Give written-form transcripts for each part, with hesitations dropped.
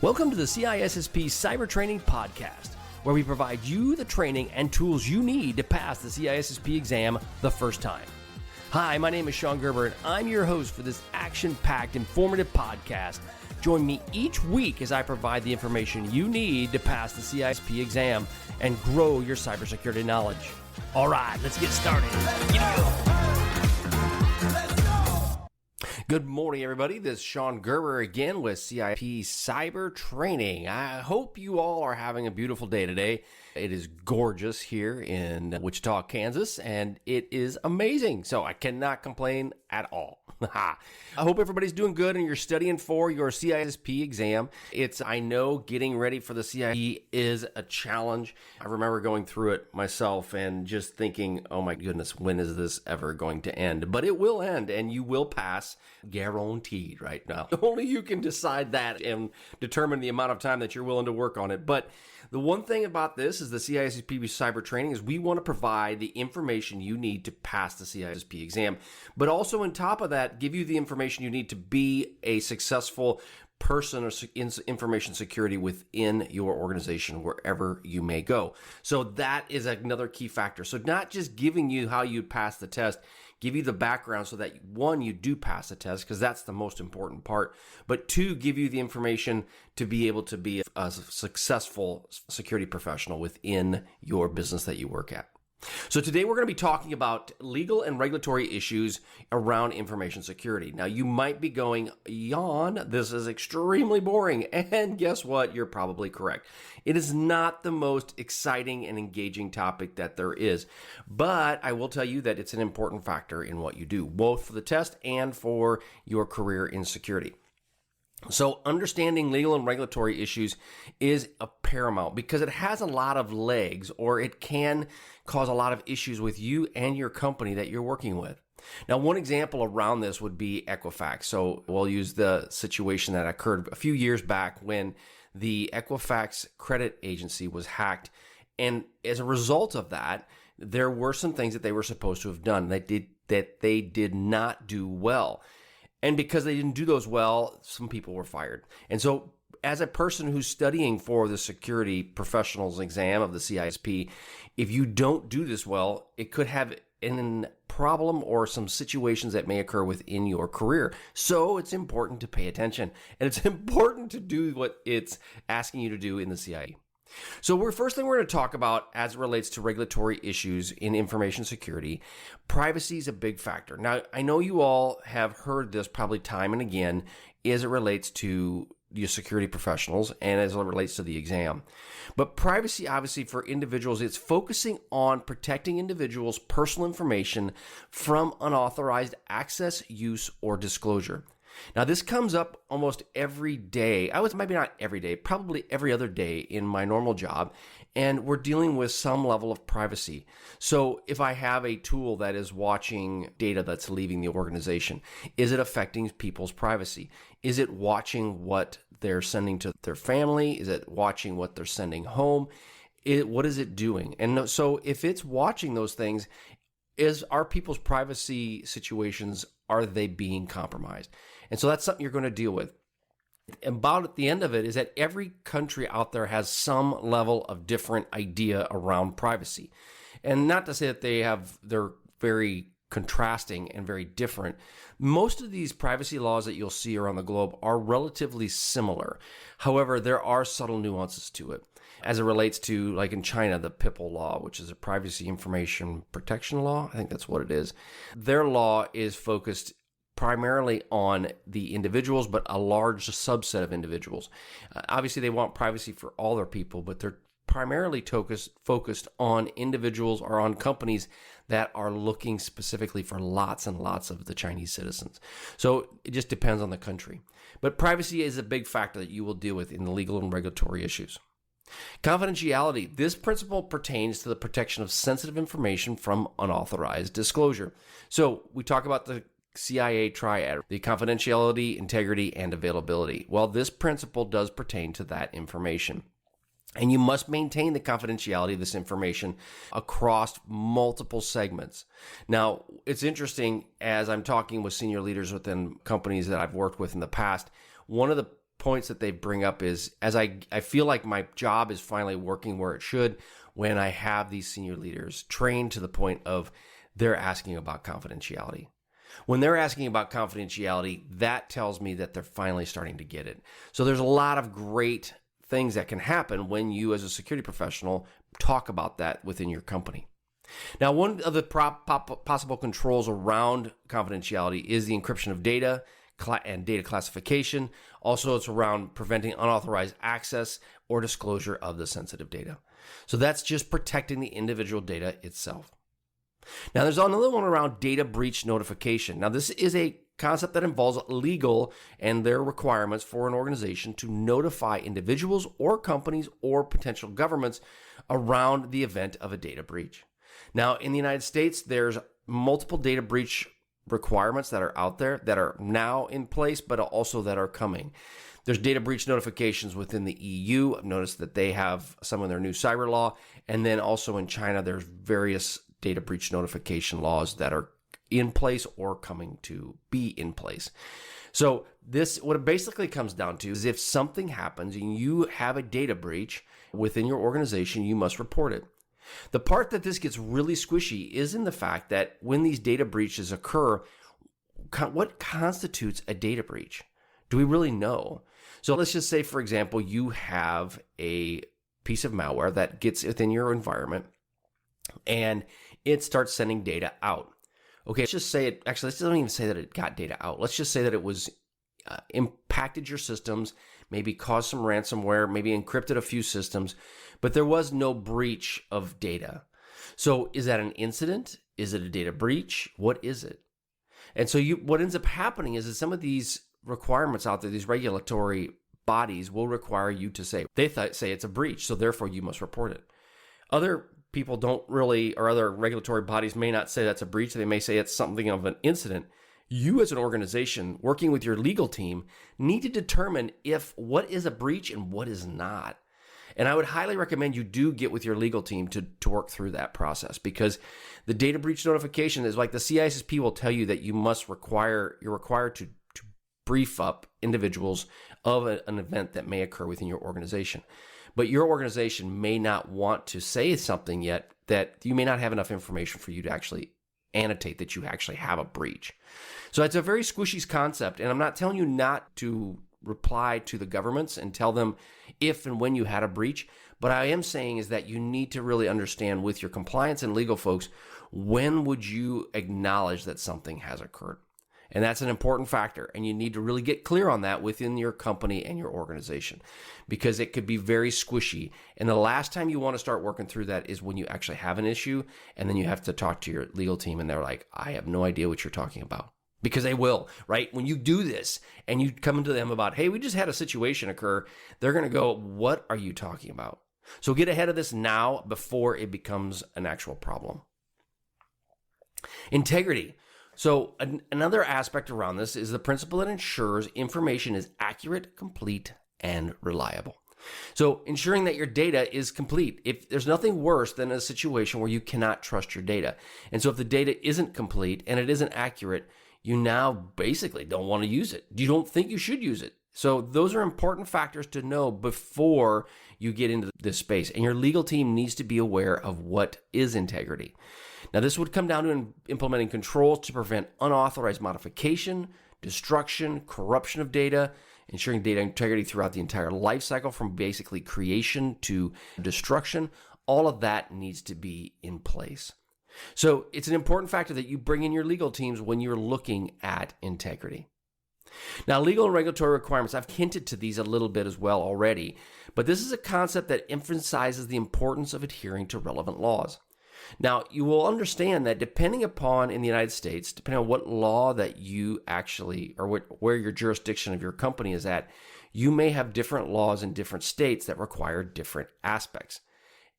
Welcome to the CISSP Cyber Training Podcast, where we provide you the training and tools you need to pass the CISSP exam the first time. Hi, my name is Sean Gerber, and I'm your host for this action-packed, informative podcast. Join me each week as I provide the information you need to pass the CISSP exam and grow your cybersecurity knowledge. All right, let's get started. Good morning, everybody. This is Sean Gerber again with CISSP Cyber Training. I hope you all are having a beautiful day today. It is gorgeous here in Wichita, Kansas, and it is amazing. So I cannot complain at all. I hope everybody's doing good and you're studying for your CISSP exam. I know getting ready for the CISSP is a challenge. I remember going through it myself and just thinking, oh my goodness, when is this ever going to end? But it will end and you will pass, guaranteed right now. Only you can decide that and determine the amount of time that you're willing to work on it. But the one thing about this is the CISSP Cyber Training is we want to provide the information you need to pass the CISSP exam, but also on top of that, give you the information you need to be a successful person in information security within your organization, wherever you may go. So that is another key factor. So not just giving you how you pass the test, give you the background so that one, you do pass the test because that's the most important part, but two, give you the information to be able to be a successful security professional within your business that you work at. So today we're going to be talking about legal and regulatory issues around information security. Now you might be going, yawn, this is extremely boring. And guess what? You're probably correct. It is not the most exciting and engaging topic that there is, but I will tell you that it's an important factor in what you do, both for the test and for your career in security. So understanding legal and regulatory issues is a paramount because it has a lot of legs, or it can cause a lot of issues with you and your company that you're working with. Now, one example around this would be Equifax. So we'll use the situation that occurred a few years back when the Equifax credit agency was hacked. And as a result of that, there were some things that they were supposed to have done that they did not do well. And because they didn't do those well, some people were fired. And so as a person who's studying for the security professionals exam of the CISSP, if you don't do this well, it could have a problem or some situations that may occur within your career. So it's important to pay attention. And it's important to do what it's asking you to do in the CIA. So first thing we're going to talk about as it relates to regulatory issues in information security, privacy is a big factor. Now, I know you all have heard this probably time and again as it relates to your security professionals and as it relates to the exam. But privacy, obviously, for individuals, it's focusing on protecting individuals' personal information from unauthorized access, use, or disclosure. Now, this comes up almost every day. Maybe not every day, probably every other day in my normal job, and we're dealing with some level of privacy. So if I have a tool that is watching data that's leaving the organization, is it affecting people's privacy? Is it watching what they're sending to their family? Is it watching what they're sending home? What is it doing? And so if it's watching those things, are people's privacy situations, are they being compromised? And so that's something you're going to deal with. About at the end of it is that every country out there has some level of different idea around privacy. And not to say that they're very contrasting and very different. Most of these privacy laws that you'll see around the globe are relatively similar. However, there are subtle nuances to it. As it relates to, like in China, the PIPL law, which is a privacy information protection law. I think that's what it is. Their law is focused primarily on the individuals, but a large subset of individuals. Obviously, they want privacy for all their people, but they're primarily focused on individuals or on companies that are looking specifically for lots and lots of the Chinese citizens. So it just depends on the country. But privacy is a big factor that you will deal with in the legal and regulatory issues. Confidentiality. This principle pertains to the protection of sensitive information from unauthorized disclosure. So we talk about the CIA triad, the confidentiality, integrity, and availability. Well, this principle does pertain to that information. And you must maintain the confidentiality of this information across multiple segments. Now, it's interesting as I'm talking with senior leaders within companies that I've worked with in the past, one of the points that they bring up is, as I feel like my job is finally working where it should when I have these senior leaders trained to the point of they're asking about confidentiality. When they're asking about confidentiality, that tells me that they're finally starting to get it. So there's a lot of great things that can happen when you as a security professional talk about that within your company. Now, one of the possible controls around confidentiality is the encryption of data and data classification. Also, it's around preventing unauthorized access or disclosure of the sensitive data. So that's just protecting the individual data itself. Now, there's another one around data breach notification. Now, this is a concept that involves legal and their requirements for an organization to notify individuals or companies or potential governments around the event of a data breach. Now, in the United States, there's multiple data breach requirements that are out there that are now in place, but also that are coming. There's data breach notifications within the EU. I've noticed that they have some of their new cyber law. And then also in China, there's various data breach notification laws that are in place or coming to be in place. So this, what it basically comes down to is if something happens and you have a data breach within your organization, you must report it. The part that this gets really squishy is in the fact that when these data breaches occur, what constitutes a data breach? Do we really know? So let's just say, for example, you have a piece of malware that gets within your environment and it starts sending data out. Okay, let's just say let's don't even say that it got data out. Let's just say that it was impacted your systems, maybe caused some ransomware, maybe encrypted a few systems, but there was no breach of data. So is that an incident? Is it a data breach? What is it? And so what ends up happening is that some of these requirements out there, these regulatory bodies will require you to say it's a breach, so therefore you must report it. Other people don't really, or other regulatory bodies may not say that's a breach. They may say it's something of an incident. You as an organization working with your legal team need to determine what is a breach and what is not. And I would highly recommend you do get with your legal team to work through that process, because the data breach notification is like the CISSP will tell you that you're required to brief up individuals of an event that may occur within your organization. But your organization may not want to say something yet, that you may not have enough information for you to actually annotate that you actually have a breach. So it's a very squishy concept, and I'm not telling you not to reply to the governments and tell them if and when you had a breach, but I am saying is that you need to really understand with your compliance and legal folks, when would you acknowledge that something has occurred? And that's an important factor, and you need to really get clear on that within your company and your organization, because it could be very squishy. And the last time you want to start working through that is when you actually have an issue, and then you have to talk to your legal team, and they're like, I have no idea what you're talking about. Because they will, right? When you do this and you come to them about, hey, we just had a situation occur, they're going to go, what are you talking about? So get ahead of this now before it becomes an actual problem. Integrity. So another aspect around this is the principle that ensures information is accurate, complete, and reliable. So ensuring that your data is complete. If there's nothing worse than a situation where you cannot trust your data. And so if the data isn't complete and it isn't accurate, you now basically don't want to use it. You don't think you should use it. So those are important factors to know before you get into this space. And your legal team needs to be aware of what is integrity. Now, this would come down to implementing controls to prevent unauthorized modification, destruction, corruption of data, ensuring data integrity throughout the entire life cycle from basically creation to destruction. All of that needs to be in place. So it's an important factor that you bring in your legal teams when you're looking at integrity. Now, legal and regulatory requirements, I've hinted to these a little bit as well already, but this is a concept that emphasizes the importance of adhering to relevant laws. Now, you will understand that depending upon, in the United States, depending on what law that you actually, or where your jurisdiction of your company is at, you may have different laws in different states that require different aspects.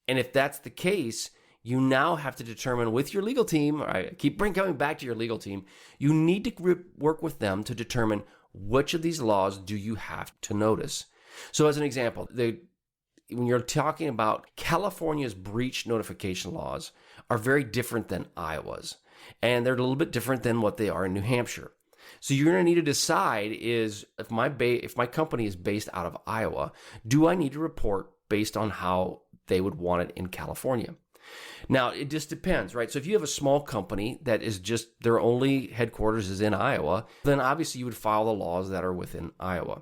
And if that's the case, you now have to determine with your legal team, I keep coming back to your legal team, you need to work with them to determine which of these laws do you have to notice. So as an example, when you're talking about California's breach notification laws are very different than Iowa's, and they're a little bit different than what they are in New Hampshire. So you're going to need to decide is if my company is based out of Iowa, do I need to report based on how they would want it in California? Now, it just depends, right? So if you have a small company that is just their only headquarters is in Iowa, then obviously you would follow the laws that are within Iowa.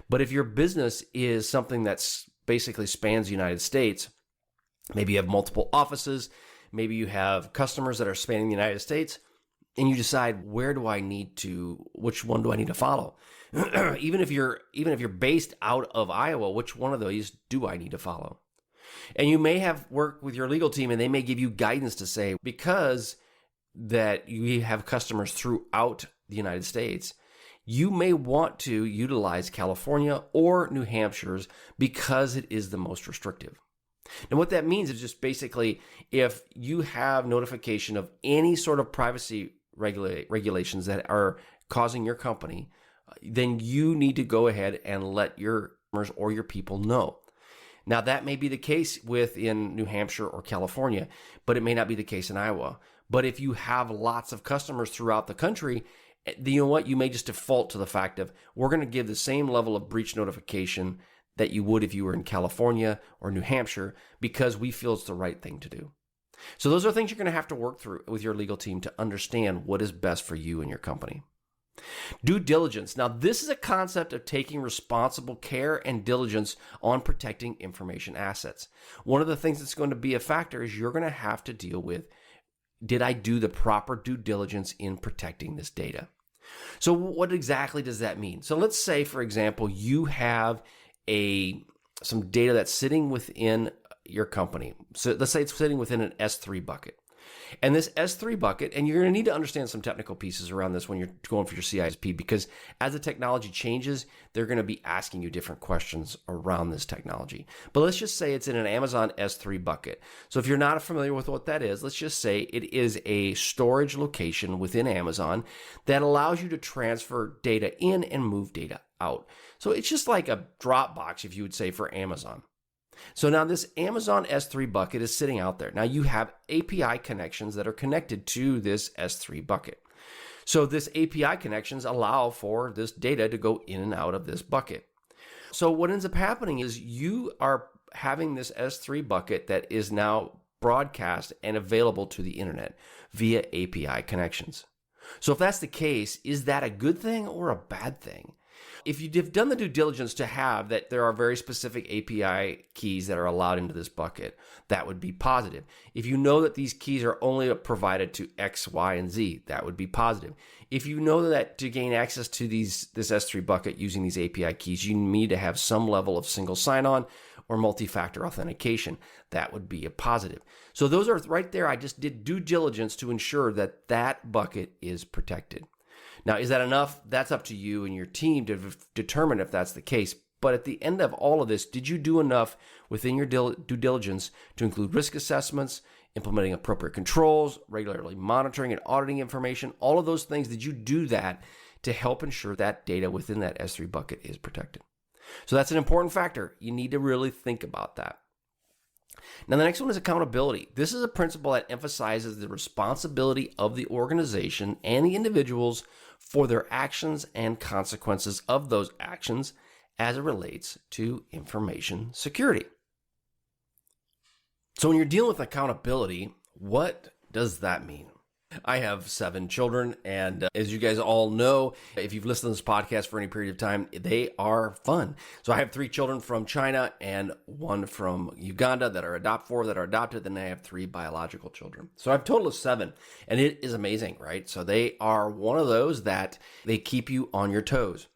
But if your business is something that's basically spans the United States, maybe you have multiple offices, maybe you have customers that are spanning the United States, and you decide which one do I need to follow? even if you're based out of Iowa, which one of those do I need to follow? And you may have worked with your legal team and they may give you guidance to say, because that you have customers throughout the United States, you may want to utilize California or New Hampshire's because it is the most restrictive. And what that means is just basically if you have notification of any sort of privacy regulations that are causing your company, then you need to go ahead and let your customers or your people know. Now, that may be the case within New Hampshire or California, but it may not be the case in Iowa. But if you have lots of customers throughout the country, you know what? You may just default to the fact of we're going to give the same level of breach notification that you would if you were in California or New Hampshire because we feel it's the right thing to do. So those are things you're going to have to work through with your legal team to understand what is best for you and your company. Due diligence. Now, this is a concept of taking responsible care and diligence on protecting information assets. One of the things that's going to be a factor is you're going to have to deal with, did I do the proper due diligence in protecting this data? So what exactly does that mean? So let's say, for example, you have some data that's sitting within your company. So let's say it's sitting within an S3 bucket. And this S3 bucket, and you're going to need to understand some technical pieces around this when you're going for your CISSP, because as the technology changes, they're going to be asking you different questions around this technology. But let's just say it's in an Amazon S3 bucket. So if you're not familiar with what that is, let's just say it is a storage location within Amazon that allows you to transfer data in and move data out. So it's just like a Dropbox, if you would say, for Amazon. So now this Amazon S3 bucket is sitting out there. Now you have API connections that are connected to this S3 bucket. So this API connections allow for this data to go in and out of this bucket. So what ends up happening is you are having this S3 bucket that is now broadcast and available to the internet via API connections. So if that's the case, is that a good thing or a bad thing? If you've done the due diligence to have that there are very specific API keys that are allowed into this bucket, that would be positive. If you know that these keys are only provided to X, Y, and Z, that would be positive. If you know that to gain access to this S3 bucket using these API keys, you need to have some level of single sign-on or multi-factor authentication, that would be a positive. So those are right there. I just did due diligence to ensure that that bucket is protected. Now, is that enough? That's up to you and your team to determine if that's the case. But at the end of all of this, did you do enough within your due diligence to include risk assessments, implementing appropriate controls, regularly monitoring and auditing information, all of those things? Did you do that to help ensure that data within that S3 bucket is protected? So that's an important factor. You need to really think about that. Now, the next one is accountability. This is a principle that emphasizes the responsibility of the organization and the individuals for their actions and consequences of those actions as it relates to information security. So when you're dealing with accountability, what does that mean? I have 7 children, and as you guys all know, if you've listened to this podcast for any period of time, they are fun. So I have 3 children from China and 1 from Uganda that are adopted, then I have 3 biological children. So I have a total of 7, and it is amazing, right? So they are one of those that they keep you on your toes.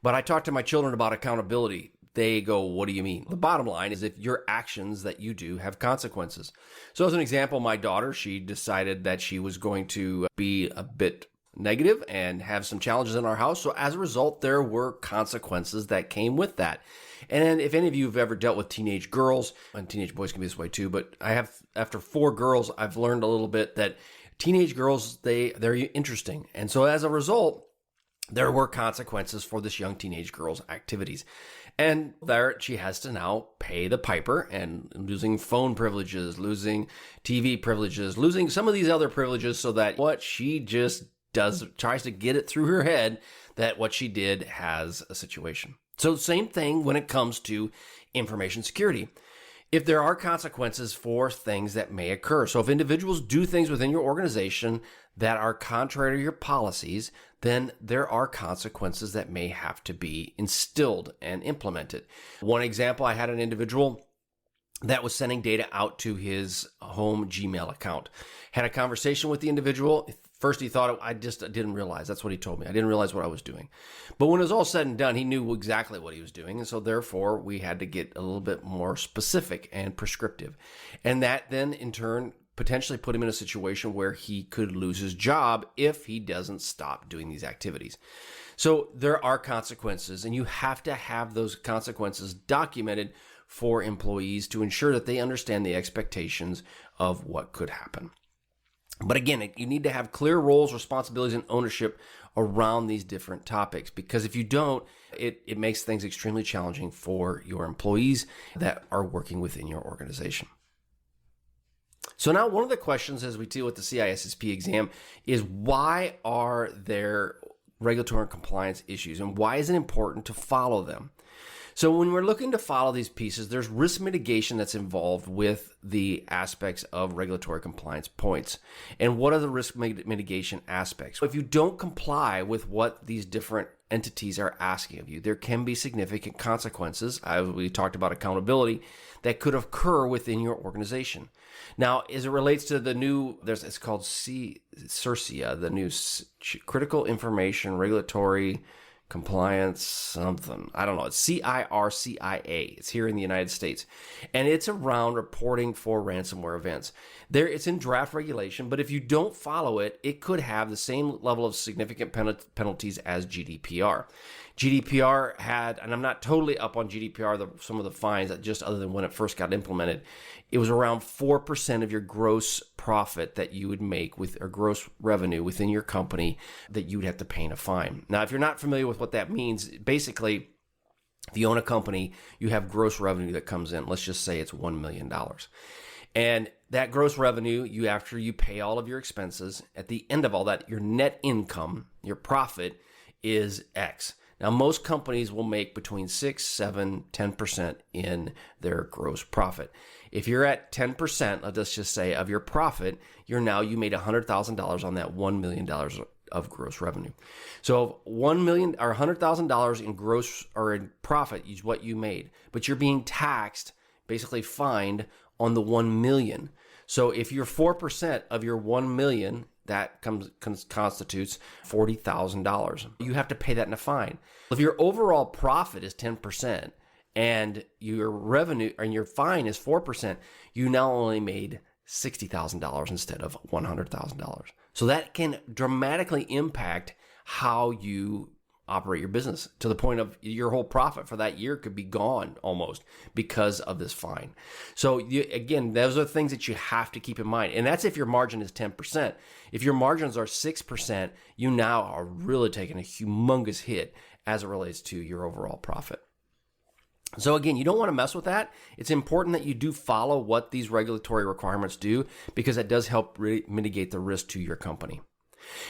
But I talk to my children about accountability. They go, what do you mean? The bottom line is if your actions that you do have consequences. So as an example, my daughter, she decided that she was going to be a bit negative and have some challenges in our house. So as a result, there were consequences that came with that. And if any of you have ever dealt with teenage girls, and teenage boys can be this way too, but after 4 girls, I've learned a little bit that teenage girls, they're interesting. And so as a result, there were consequences for this young teenage girl's activities. And there she has to now pay the piper, and losing phone privileges, losing TV privileges, losing some of these other privileges so that what she just tries to get it through her head that what she did has a situation. So same thing when it comes to information security. If there are consequences for things that may occur. So if individuals do things within your organization that are contrary to your policies, then there are consequences that may have to be instilled and implemented. One example, I had an individual that was sending data out to his home Gmail account. Had a conversation with the individual. First, he thought, I just didn't realize. That's what he told me. I didn't realize what I was doing. But when it was all said and done, he knew exactly what he was doing. And so therefore, we had to get a little bit more specific and prescriptive. And that then, in turn, potentially put him in a situation where he could lose his job if he doesn't stop doing these activities. So there are consequences, and you have to have those consequences documented for employees to ensure that they understand the expectations of what could happen. But again, you need to have clear roles, responsibilities, and ownership around these different topics, because if you don't, it makes things extremely challenging for your employees that are working within your organization. So now one of the questions as we deal with the CISSP exam is, why are there regulatory and compliance issues, and why is it important to follow them? So when we're looking to follow these pieces, there's risk mitigation that's involved with the aspects of regulatory compliance points. And what are the risk mitigation aspects? If you don't comply with what these different entities are asking of you, there can be significant consequences, as we talked about accountability, that could occur within your organization. Now, as it relates to the new, it's called CIRSIA, the new Critical Information Regulatory Compliance something. I don't know. It's CIRCIA. It's here in the United States. And it's around reporting for ransomware events. It's in draft regulation, but if you don't follow it, it could have the same level of significant penalties as GDPR. GDPR had, and I'm not totally up on GDPR, some of the fines, just other than when it first got implemented, it was around 4% of your gross profit that you would make with, or gross revenue within your company, that you would have to pay in a fine. Now, if you're not familiar with what that means, basically, if you own a company, you have gross revenue that comes in. Let's just say it's $1 million. And that gross revenue, after you pay all of your expenses, at the end of all that, your net income, your profit is X. Now, most companies will make between 6, 7, 10% in their gross profit. If you're at 10%, let's just say, of your profit, you made $100,000 on that $1 million of gross revenue. So $1 million or $100,000 in gross or in profit is what you made, but you're being taxed, basically fined on the 1 million. So if you're 4% of your 1 million, that constitutes $40,000. You have to pay that in a fine. If your overall profit is 10% and your revenue and your fine is 4%, you now only made $60,000 instead of $100,000. So that can dramatically impact how you operate your business, to the point of your whole profit for that year could be gone almost because of this fine. So again, those are things that you have to keep in mind. And that's if your margin is 10%. If your margins are 6%, you now are really taking a humongous hit as it relates to your overall profit. So again, you don't want to mess with that. It's important that you do follow what these regulatory requirements do, because that does help mitigate the risk to your company.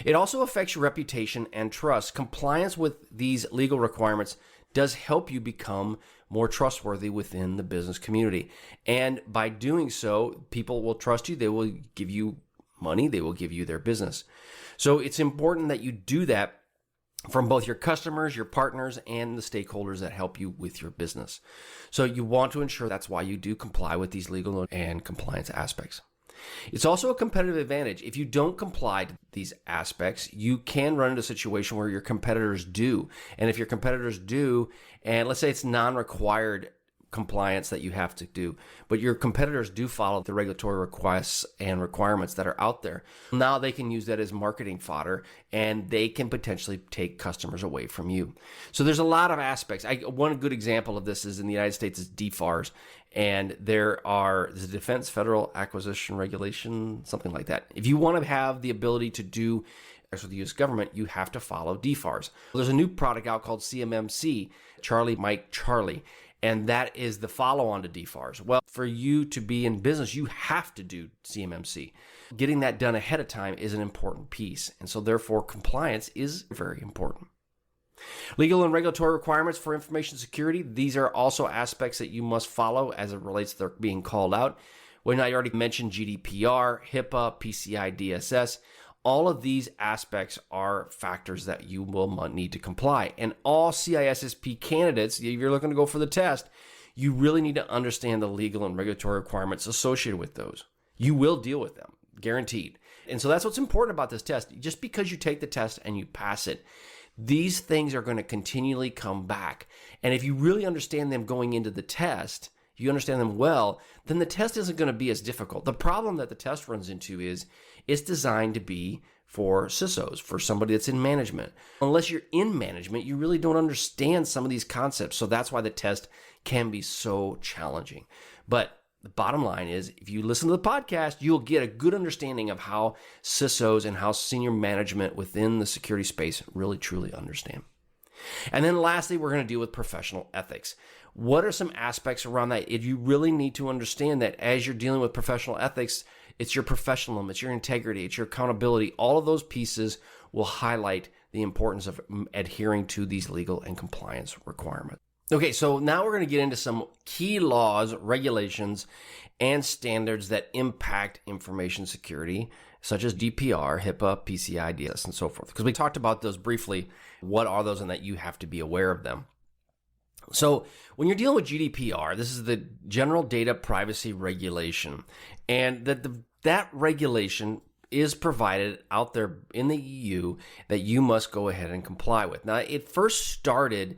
It also affects your reputation and trust. Compliance with these legal requirements does help you become more trustworthy within the business community. And by doing so, people will trust you. They will give you money. They will give you their business. So it's important that you do that from both your customers, your partners, and the stakeholders that help you with your business. So you want to ensure that's why you do comply with these legal and compliance aspects. It's also a competitive advantage. If you don't comply to these aspects, you can run into a situation where your competitors do. And if your competitors do, and let's say it's non-required compliance that you have to do, but your competitors do follow the regulatory requests and requirements that are out there, now they can use that as marketing fodder, and they can potentially take customers away from you. So there's a lot of aspects. One good example of this is in the United States is DFARS, and there's the Defense Federal Acquisition Regulation, something like that. If you want to have the ability to do with the U.S. government, you have to follow DFARS. There's a new product out called CMMC, Charlie Mike Charlie. And that is the follow-on to DFARS. Well, for you to be in business, you have to do CMMC. Getting that done ahead of time is an important piece. And so therefore, compliance is very important. Legal and regulatory requirements for information security. These are also aspects that you must follow as it relates to their being called out. When I already mentioned GDPR, HIPAA, PCI DSS, all of these aspects are factors that you will need to comply. And all CISSP candidates, if you're looking to go for the test, you really need to understand the legal and regulatory requirements associated with those. You will deal with them, guaranteed. And so that's what's important about this test. Just because you take the test and you pass it, these things are going to continually come back. And if you really understand them going into the test, you understand them well, then the test isn't going to be as difficult. The problem that the test runs into is it's designed to be for CISOs, for somebody that's in management. Unless you're in management, you really don't understand some of these concepts. So that's why the test can be so challenging. But the bottom line is, if you listen to the podcast, you'll get a good understanding of how CISOs and how senior management within the security space really, truly understand. And then lastly, we're going to deal with professional ethics. What are some aspects around that? If you really need to understand that as you're dealing with professional ethics, it's your professionalism, it's your integrity, it's your accountability. All of those pieces will highlight the importance of adhering to these legal and compliance requirements. Okay, so now we're going to get into some key laws, regulations, and standards that impact information security, such as DPR, HIPAA, PCI DSS, and so forth. Because we talked about those briefly. What are those, and that you have to be aware of them. So when you're dealing with GDPR, this is the General Data Privacy Regulation, and that regulation is provided out there in the EU that you must go ahead and comply with. Now, it first started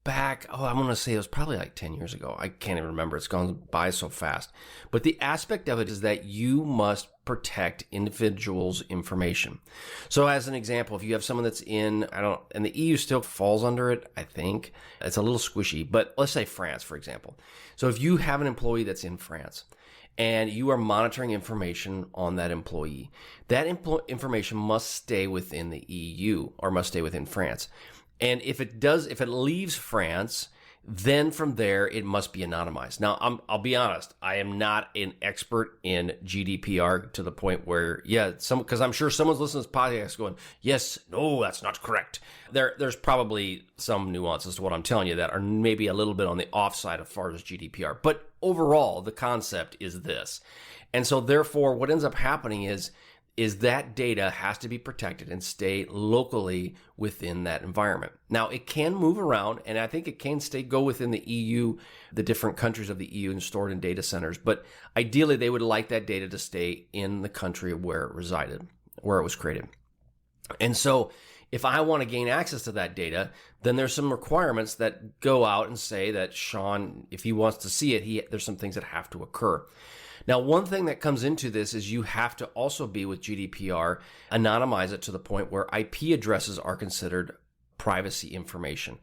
back, I'm going to say it was probably like 10 years ago. I can't even remember. It's gone by so fast. But the aspect of it is that you must protect individuals' information. So as an example, if you have someone that's and the EU still falls under it, I think. It's a little squishy, but let's say France, for example. So if you have an employee that's in France, and you are monitoring information on that employee, that information must stay within the EU or must stay within France. And if it leaves France, then from there, it must be anonymized. Now, I'll be honest, I am not an expert in GDPR to the point where, because I'm sure someone's listening to this podcast going, yes, no, that's not correct. There's probably some nuances to what I'm telling you that are maybe a little bit on the offside as far as GDPR. But overall, the concept is this. And so therefore, what ends up happening is that data has to be protected and stay locally within that environment. Now, it can move around, and I think it can go within the EU, the different countries of the EU, and stored in data centers. But ideally, they would like that data to stay in the country where it resided, where it was created. And so if I want to gain access to that data, then there's some requirements that go out and say that Sean, if he wants to see it, there's some things that have to occur. Now, one thing that comes into this is you have to also be with GDPR, anonymize it to the point where IP addresses are considered privacy information.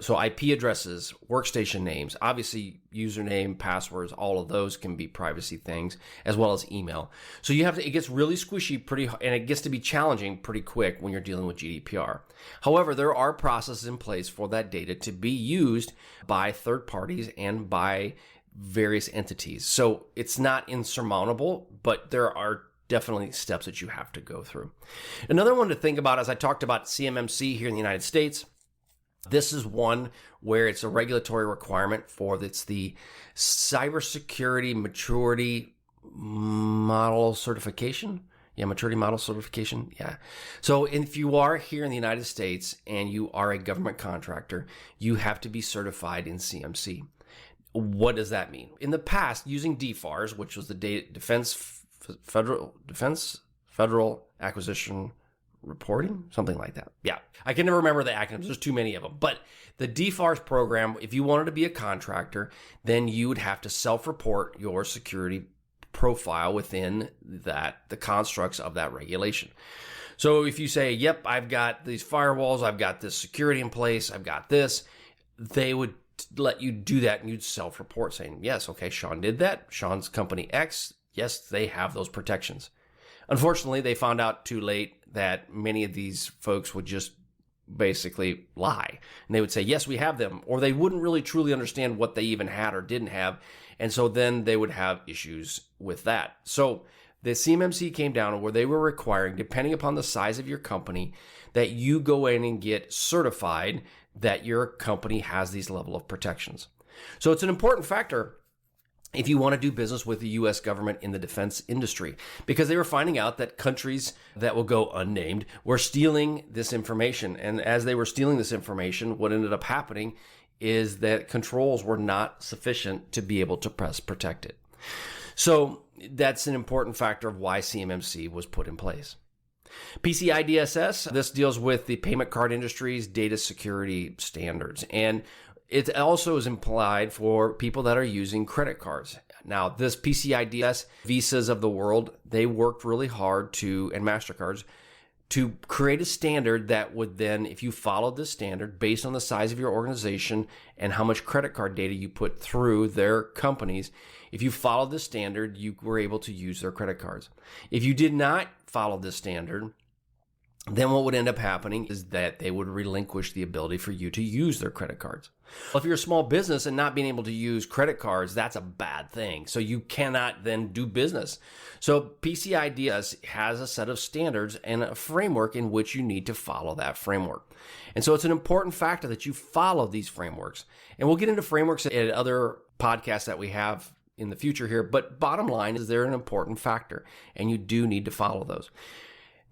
So IP addresses, workstation names, obviously username, passwords, all of those can be privacy things, as well as email. So it gets really squishy and it gets to be challenging pretty quick when you're dealing with GDPR. However, there are processes in place for that data to be used by third parties and by various entities. So it's not insurmountable, but there are definitely steps that you have to go through. Another one to think about, as I talked about CMMC here in the United States, this is one where it's a regulatory requirement it's the Cybersecurity Maturity Model Certification. Maturity model certification. So if you are here in the United States and you are a government contractor, you have to be certified in CMC. What does that mean? In the past, using DFARS, which was the Federal Acquisition Reporting, something like that. I can never remember the acronyms. There's too many of them. But the DFARS program, if you wanted to be a contractor, then you would have to self-report your security profile within the constructs of that regulation. So if you say, yep, I've got these firewalls, I've got this security in place, I've got this, they would let you do that, and you'd self-report saying, yes, okay, Sean did that. Sean's company X, yes, they have those protections. Unfortunately, they found out too late that many of these folks would just basically lie. And they would say, yes, we have them, or they wouldn't really truly understand what they even had or didn't have. And so then they would have issues with that. So the CMMC came down where they were requiring, depending upon the size of your company, that you go in and get certified that your company has these level of protections. So it's an important factor if you want to do business with the U.S. government in the defense industry, because they were finding out that countries that will go unnamed were stealing this information. And as they were stealing this information, what ended up happening is that controls were not sufficient to be able to protect it. So that's an important factor of why CMMC was put in place. PCI DSS, this deals with the payment card industry's data security standards. And it also is implied for people that are using credit cards. Now, this PCI DSS, Visas of the world, they worked really hard and MasterCards, to create a standard that would then, if you followed this standard based on the size of your organization and how much credit card data you put through their companies, if you followed this standard, you were able to use their credit cards. If you did not follow this standard, then what would end up happening is that they would relinquish the ability for you to use their credit cards. Well, if you're a small business and not being able to use credit cards, that's a bad thing. So you cannot then do business. So PCI DSS has a set of standards and a framework in which you need to follow that framework. And so it's an important factor that you follow these frameworks. And we'll get into frameworks at other podcasts that we have in the future here. But bottom line is they're an important factor, and you do need to follow those.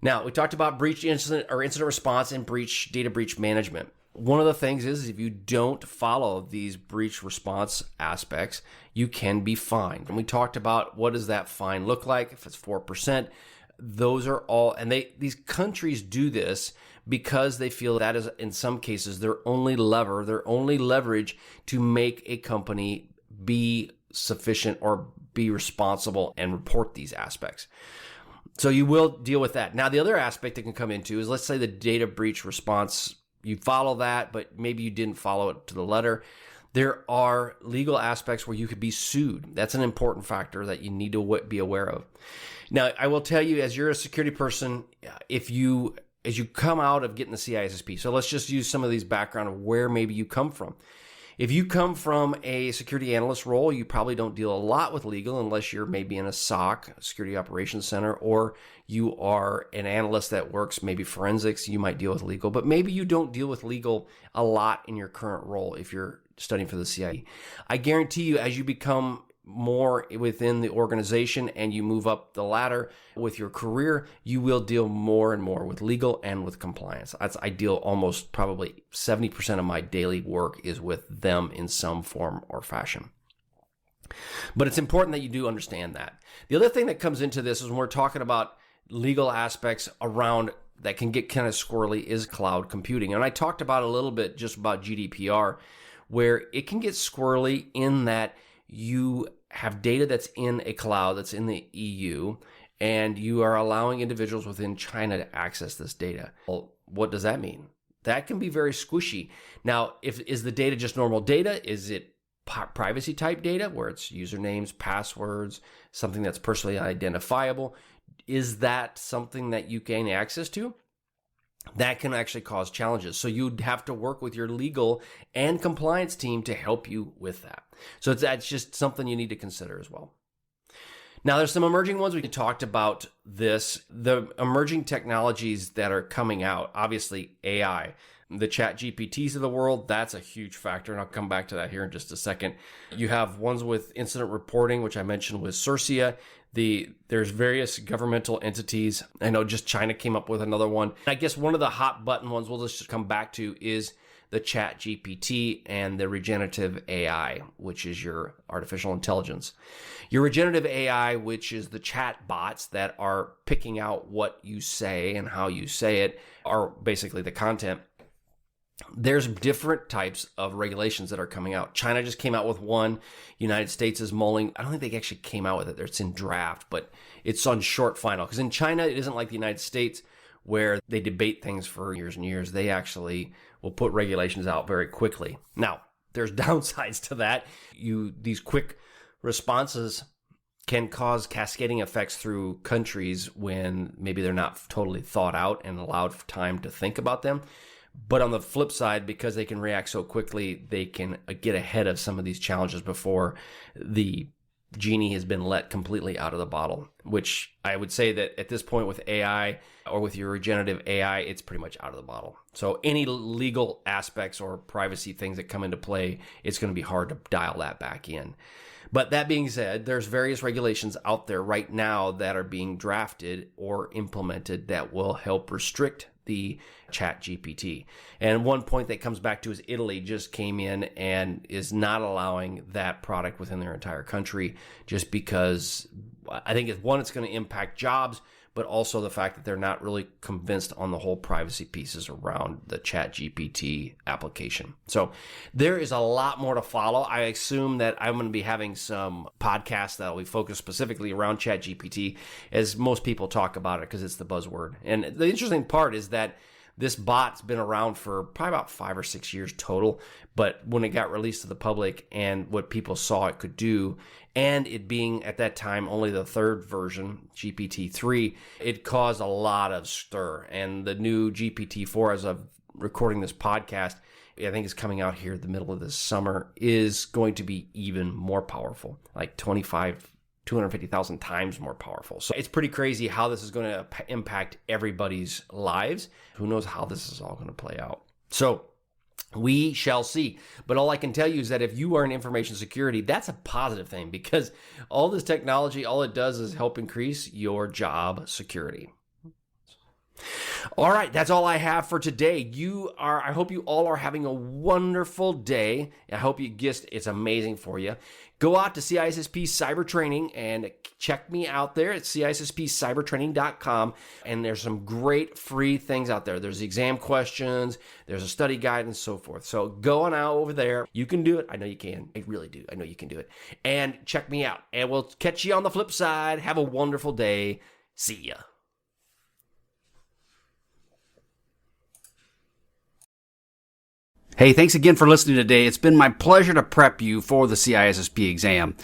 Now, we talked about breach incident response and data breach management. One of the things is if you don't follow these breach response aspects, you can be fined. And we talked about what does that fine look like, if it's 4%. Those are all, and these countries do this because they feel that is, in some cases, their only leverage to make a company be sufficient or be responsible and report these aspects. So you will deal with that. Now, the other aspect that can come into is, let's say the data breach response, you follow that, but maybe you didn't follow it to the letter. There are legal aspects where you could be sued. That's an important factor that you need to be aware of. Now, I will tell you, as you're a security person, as you come out of getting the CISSP, so let's just use some of these background of where maybe you come from. If you come from a security analyst role, you probably don't deal a lot with legal unless you're maybe in a SOC, Security Operations Center, or you are an analyst that works maybe forensics, you might deal with legal, but maybe you don't deal with legal a lot in your current role if you're studying for the CIA. I guarantee you, as you become more within the organization and you move up the ladder with your career, you will deal more and more with legal and with compliance. I deal almost probably 70% of my daily work is with them in some form or fashion. But it's important that you do understand that. The other thing that comes into this is when we're talking about legal aspects around that can get kind of squirrely is cloud computing. And I talked about a little bit just about GDPR, where it can get squirrely in that you have data that's in a cloud that's in the EU, and you are allowing individuals within China to access this data. Well, what does that mean? That can be very squishy. Now, is the data just normal data? Is it privacy type data where it's usernames, passwords, something that's personally identifiable? Is that something that you gain access to? That can actually cause challenges. So you'd have to work with your legal and compliance team to help you with that. So that's just something you need to consider as well. Now, there's some emerging ones. We talked about this. The emerging technologies that are coming out, obviously AI, the chat GPTs of the world, that's a huge factor. And I'll come back to that here in just a second. You have ones with incident reporting, which I mentioned with CERCIA. There's various governmental entities. I know just China came up with another one. I guess one of the hot button ones we'll just come back to is the chat GPT and the regenerative AI, which is your artificial intelligence. Your regenerative AI, which is the chat bots that are picking out what you say and how you say it, are basically the content. There's different types of regulations that are coming out. China just came out with one. United States is mulling. I don't think they actually came out with it. It's in draft, but it's on short final. Because in China, it isn't like the United States where they debate things for years and years. They actually will put regulations out very quickly. Now, there's downsides to that. These quick responses can cause cascading effects through countries when maybe they're not totally thought out and allowed time to think about them. But on the flip side, because they can react so quickly, they can get ahead of some of these challenges before the genie has been let completely out of the bottle, which I would say that at this point with AI or with your regenerative AI, it's pretty much out of the bottle. So any legal aspects or privacy things that come into play, it's going to be hard to dial that back in. But that being said, there's various regulations out there right now that are being drafted or implemented that will help restrict the chat GPT. And one point that comes back to is Italy just came in and is not allowing that product within their entire country just because I think it's going to impact jobs, but also the fact that they're not really convinced on the whole privacy pieces around the chat GPT application. So there is a lot more to follow. I assume that I'm going to be having some podcasts that will be focused specifically around chat GPT, as most people talk about it because it's the buzzword. And the interesting part is that this bot's been around for probably about 5 or 6 years total, but when it got released to the public and what people saw it could do, and it being at that time only the third version, GPT-3, it caused a lot of stir. And the new GPT-4, as of recording this podcast, I think is coming out here in the middle of this summer, is going to be even more powerful, like 250,000 times more powerful. So it's pretty crazy how this is going to impact everybody's lives. Who knows how this is all going to play out. So we shall see. But all I can tell you is that if you are in information security, that's a positive thing, because all this technology, all it does is help increase your job security. All right, that's all I have for today. I hope you all are having a wonderful day. I hope you guessed it's amazing for you. Go out to CISSP Cyber Training and check me out there at CISSPcybertraining.com. And there's some great free things out there. There's exam questions, there's a study guide, and so forth. So go on out over there. You can do it. I know you can. I really do. I know you can do it. And check me out. And we'll catch you on the flip side. Have a wonderful day. See ya. Hey, thanks again for listening today. It's been my pleasure to prep you for the CISSP exam.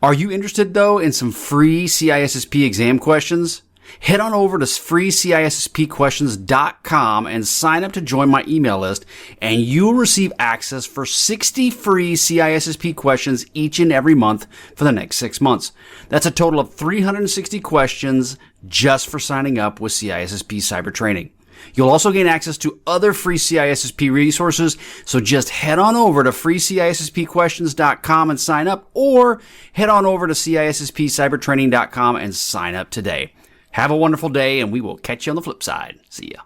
Are you interested, though, in some free CISSP exam questions? Head on over to freecisspquestions.com and sign up to join my email list, and you'll receive access for 60 free CISSP questions each and every month for the next 6 months. That's a total of 360 questions just for signing up with CISSP Cyber Training. You'll also gain access to other free CISSP resources, so just head on over to freecisspquestions.com and sign up, or head on over to CISSPcybertraining.com and sign up today. Have a wonderful day, and we will catch you on the flip side. See ya.